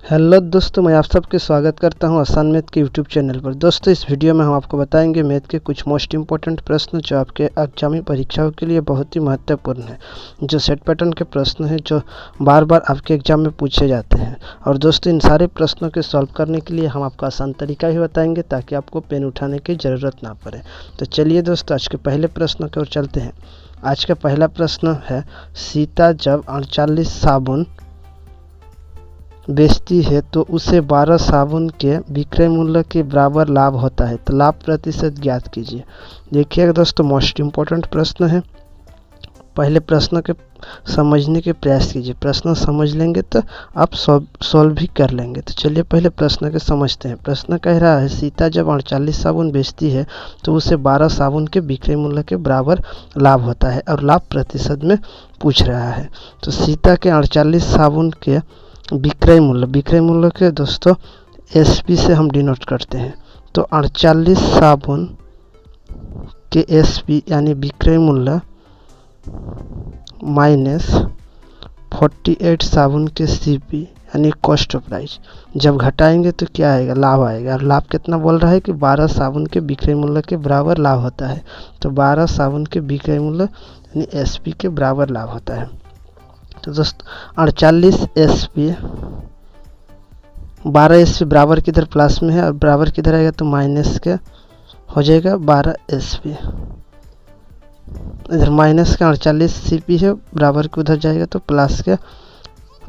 Hello दोस्तों, मैं आप सबके स्वागत करता हूं आसान मैथ के यूट्यूब चैनल पर। दोस्तों, इस वीडियो में हम आपको बताएंगे मैथ के कुछ मोस्ट इंपॉर्टेंट प्रश्न जो आपके आगामी परीक्षाओं के लिए बहुत ही महत्वपूर्ण है, जो सेट पैटर्न के प्रश्न हैं जो बार बार आपके एग्जाम में पूछे जाते हैं। और दोस्तों, इन सारे प्रश्नों के सॉल्व करने के लिए हम आपको आसान तरीका भी बताएंगे ताकि आपको पेन उठाने की ज़रूरत ना पड़े। तो चलिए दोस्तों, आज के पहले प्रश्न की ओर चलते हैं। आज का पहला प्रश्न है, सीता जब 48 साबुन बेचती है तो उसे 12 साबुन के विक्रय मूल्य के बराबर लाभ होता है, तो लाभ प्रतिशत ज्ञात कीजिए। देखिएगा दोस्तों, मोस्ट इम्पोर्टेंट प्रश्न है। पहले प्रश्न के समझने के प्रयास कीजिए। प्रश्न समझ लेंगे तो आप सॉल्व भी कर लेंगे। तो चलिए पहले प्रश्न के समझते हैं। प्रश्न कह रहा है, सीता जब 48 साबुन बेचती है तो उसे 12 साबुन के विक्रय मूल्य के बराबर लाभ होता है और लाभ प्रतिशत में पूछ रहा है। तो सीता के 48 साबुन के विक्रय मूल्य के दोस्तों एसपी से हम डिनोट करते हैं। तो 48 साबुन के एसपी यानी विक्रय मूल्य माइनस 48 साबुन के सीपी यानी कॉस्ट ऑफ प्राइस, जब घटाएंगे तो क्या आएगा? लाभ आएगा। और लाभ कितना बोल रहा है कि 12 साबुन के विक्रय मूल्य के बराबर लाभ होता है। तो 12 साबुन के विक्रय मूल्य यानी एसपी के बराबर लाभ होता है। तो दोस्तों 48 एसपी 12 एसपी बराबर किधर प्लस में है और बराबर किधर आएगा तो माइनस के हो जाएगा 12 एसपी। इधर माइनस का 48 सीपी है, बराबर के उधर जाएगा तो प्लस के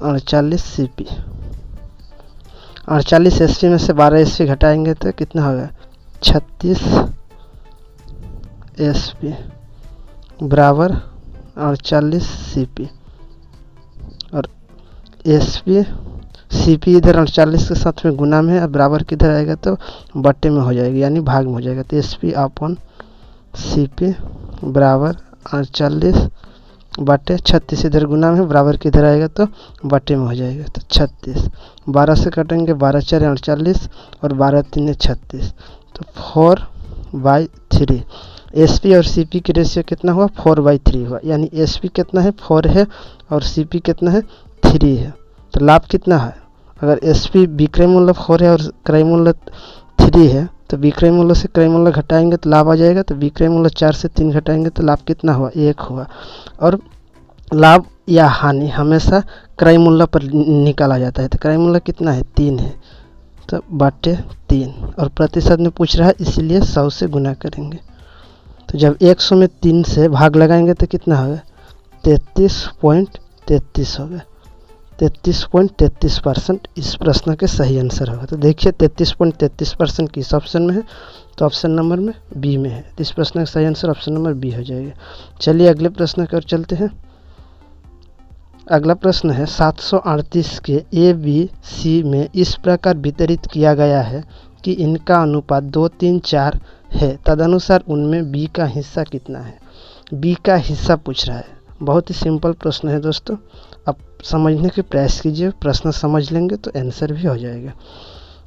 48 सीपी। 48 एसपी में से 12 एसपी घटाएंगे तो कितना होगा? 36 एसपी बराबर 48 सीपी। और एसपी सीपी इधर 48 के साथ में गुना में है और बराबर किधर आएगा तो बट्टे में हो जाएगा यानी भाग में हो जाएगा। तो एसपी अपॉन सीपी बराबर 48 बट्टे 36, इधर गुना में बराबर किधर आएगा तो बट्टे में हो जाएगा। तो 36 12 से कटेंगे, 12 4 48 और 12 3 36, तो 4/3। एसपी और सीपी की रेशियो कितना हुआ? 4/3 हुआ। यानी एसपी कितना है? 4 है और सीपी कितना है? 3 है। तो लाभ कितना है? अगर एसपी विक्रय मूल्य 4 है और क्रय मूल्य 3 है तो विक्रय मूल्य से क्रय मूल्य घटाएंगे तो लाभ आ जाएगा। तो विक्रय मूल्य 4 से 3 घटाएंगे तो लाभ कितना हुआ? 1 हुआ। और लाभ या हानि हमेशा क्रय मूल्य पर निकाला जाता है। तो क्रय मूल्य कितना है? 3 है, तो बटे 3। और प्रतिशत में पूछ रहा है इसीलिए 100 से गुना करेंगे। तो जब 100 में 3 से भाग लगाएंगे तो कितना होगा? 33.33 होगा। 33.33% इस प्रश्न के सही आंसर होगा। तो देखिए 33.33% किस ऑप्शन में है? तो ऑप्शन नंबर में बी में है। तो इस प्रश्न का सही आंसर ऑप्शन नंबर बी हो जाएगा। चलिए अगले प्रश्न की ओर चलते हैं। अगला प्रश्न है, 738 के ए बी सी में इस प्रकार वितरित किया गया है कि इनका अनुपात 2 3 4 है, तदनुसार उनमें बी का हिस्सा कितना है? बी का हिस्सा पूछ रहा है। बहुत ही सिंपल प्रश्न है दोस्तों, आप समझने के प्रयास कीजिए। प्रश्न समझ लेंगे तो आंसर भी हो जाएगा।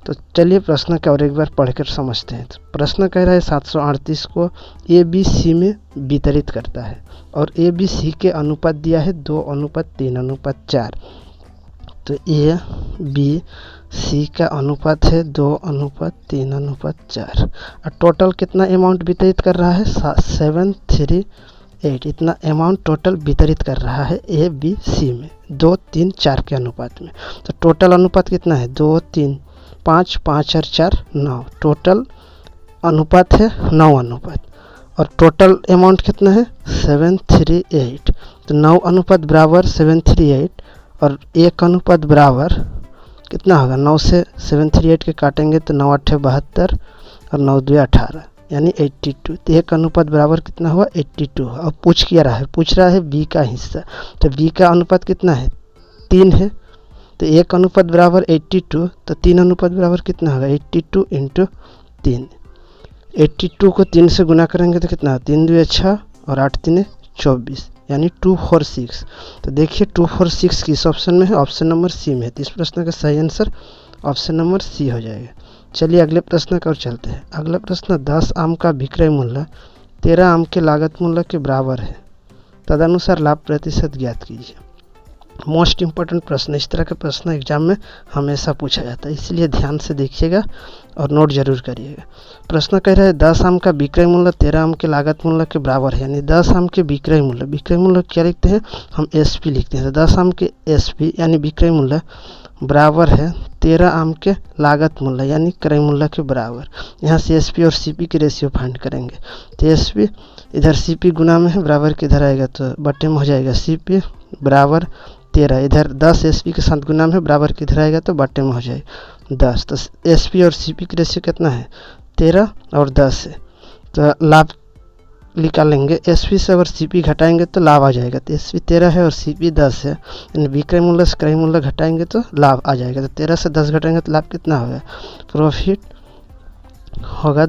तो चलिए प्रश्न का और एक बार पढ़कर समझते हैं। तो प्रश्न कह रहा है 738 को ए बी सी में वितरित करता है और ए बी सी के अनुपात दिया है 2:3:4। तो ए बी सी का अनुपात है 2:3:4 और टोटल कितना अमाउंट वितरित कर रहा है? 738। इतना अमाउंट टोटल वितरित कर रहा है ए बी सी में 2 3 4 के अनुपात में। तो टोटल अनुपात कितना है? 2 3 5 5 और 4 9, टोटल अनुपात है 9 अनुपात। और टोटल अमाउंट कितना है? 738। तो 9 अनुपात बराबर 738 और 1 अनुपात बराबर कितना होगा? 9 से 738 के काटेंगे तो 9 8 72 और 9 2 18 यानी 82। तो 1 अनुपात बराबर कितना हुआ? 82। अब पूछ रहा है बी का हिस्सा। तो बी का अनुपात कितना है? 3 है। तो 1 अनुपात बराबर 82, तो 3 अनुपात बराबर कितना होगा? 82 × 3। 82 को 3 से गुना करेंगे तो कितना? 3 2 6 और 8 3 24 यानी 246। तो देखिए 246 किस ऑप्शन में है? ऑप्शन नंबर सी में है। तो इस प्रश्न का सही आंसर ऑप्शन नंबर सी हो जाएगा। चलिए अगले प्रश्न की ओर चलते हैं। अगला प्रश्न, 10 आम का विक्रय मूल्य 13 आम के लागत मूल्य के बराबर है, तदनुसार लाभ प्रतिशत ज्ञात कीजिए। मोस्ट इम्पोर्टेंट प्रश्न, इस तरह के प्रश्न एग्जाम में हमेशा पूछा जाता है, इसलिए ध्यान से देखिएगा और नोट जरूर करिएगा। प्रश्न कह रहा है 10 आम का विक्रय मूल्य 13 आम के लागत मूल्य के बराबर है, यानी 10 आम के विक्रय मूल्य क्या लिखते हैं हम, एसपी लिखते हैं। 10 आम के एसपी यानी विक्रय मूल्य बराबर है 13 आम के लागत मूल्य यानी क्रय मूल्य के बराबर। यहाँ से एसपी और सीपी की रेशियो फाइंड करेंगे। तो एसपी इधर सीपी गुना में है, बराबर किधर आएगा तो बट्टे में हो जाएगा, सीपी बराबर 13, इधर 10 एसपी के साथ गुना में है, बराबर किधर आएगा तो बट्टे में हो जाएगा 10। तो एसपी और सीपी की रेशियो कितना है 13 और 10 है, तो लाभ निकालेंगे। एसपी से अगर सीपी घटाएंगे तो लाभ आ जाएगा। तो एसपी 13 है और सीपी 10 है, यानी विक्रय मूल्य से क्रय मूल्य घटाएंगे तो लाभ आ जाएगा। तो 13 से 10 घटाएंगे तो लाभ कितना होगा, प्रॉफिट होगा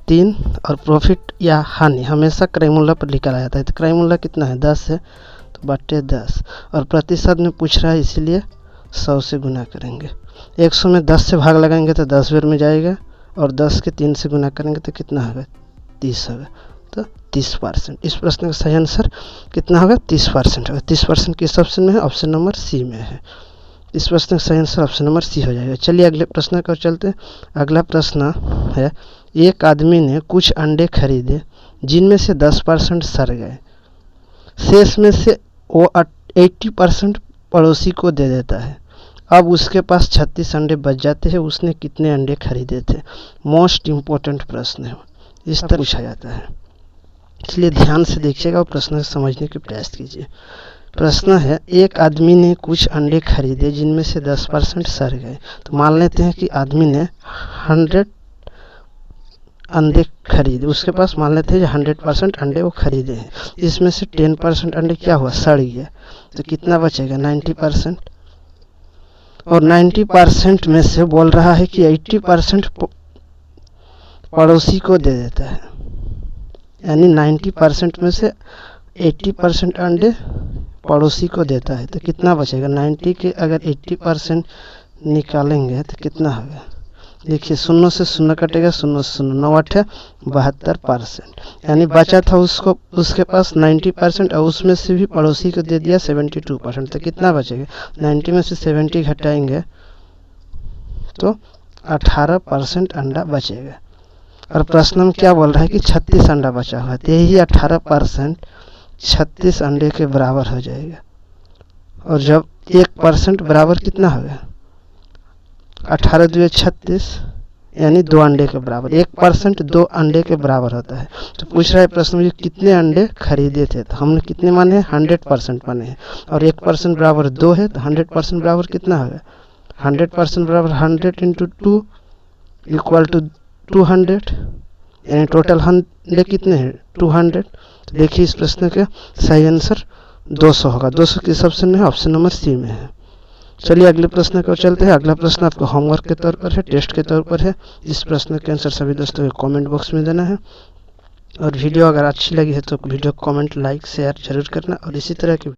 3, और प्रॉफिट या हानि हमेशा क्रय मूल्य पर निकाला जाता है। तो क्रय मूल्य कितना है 10 है, तो बट्टे 10, और प्रतिशत में पूछ रहा है इसीलिए 100 से गुना करेंगे। 100 में 10 से भाग लगाएंगे तो 10 बार में जाएगा, और 10 के 3 से गुना करेंगे तो कितना होगा 30 होगा, तो 30%। इस प्रश्न का सही आंसर कितना होगा 30% होगा। 30% किस ऑप्शन में है, ऑप्शन नंबर सी में है। इस प्रश्न का सही आंसर ऑप्शन नंबर सी हो जाएगा। चलिए अगले प्रश्न की ओर चलते हैं। अगला प्रश्न है, एक आदमी ने कुछ अंडे खरीदे जिनमें से 10% सड़ गए, शेष में से वो 80% पड़ोसी को दे देता है। अब उसके पास 36 अंडे बच जाते हैं, उसने कितने अंडे खरीदे थे। मोस्ट इम्पोर्टेंट प्रश्न है, इस तरह पूछा जाता है, इसलिए ध्यान से देखिएगा और प्रश्न को समझने के प्रयास कीजिए। प्रश्न है, एक आदमी ने कुछ अंडे खरीदे जिनमें से 10% सड़ गए। तो मान लेते हैं कि आदमी ने 100 अंडे खरीदे, उसके पास मान लेते हैं 100% अंडे वो खरीदे हैं, इसमें से 10% अंडे क्या हुआ सड़ गया, तो कितना बचेगा 90%। और 90% में से बोल रहा है कि 80% पड़ोसी को दे देता है, यानी 90% में से 80% अंडे पड़ोसी को देता है, तो कितना बचेगा 90 के अगर 80% निकालेंगे तो कितना होगा, देखिए 0 से 0 कटेगा, 0 से 0, 9 8 72%, यानी बचा था उसको उसके पास 90% और उसमें से भी पड़ोसी को दे दिया 72%, तो कितना बचेगा 90 में से 70 घटाएंगे तो 18% अंडा बचेगा। और प्रश्न में क्या बोल रहा है कि 36 अंडा बचा हुआ है, तो यही 18% 36 अंडे के बराबर हो जाएगा। और जब 1% बराबर कितना होगा 18 2 36, यानी 2 अंडे के बराबर। 1% 2 अंडे के बराबर होता है। तो पूछ रहा है प्रश्न में कितने अंडे खरीदे थे, तो हमने कितने माने हैं 100% माने हैं, और 1% बराबर 2 है, तो 100% बराबर कितना होगा 100% बराबर 100 × 2 इक्वल टू 200, यानी टोटल अंडे कितने हैं 200। तो देखिए इस प्रश्न का सही आंसर 200 होगा। 200 किस ऑप्शन में है, ऑप्शन नंबर सी में है। चलिए अगले प्रश्न को चलते हैं। अगला प्रश्न आपको होमवर्क के तौर पर है, टेस्ट के तौर पर है। इस प्रश्न के आंसर सभी दोस्तों को कमेंट बॉक्स में देना है, और वीडियो अगर अच्छी लगी है तो वीडियो को कमेंट लाइक शेयर जरूर करना, और इसी तरह की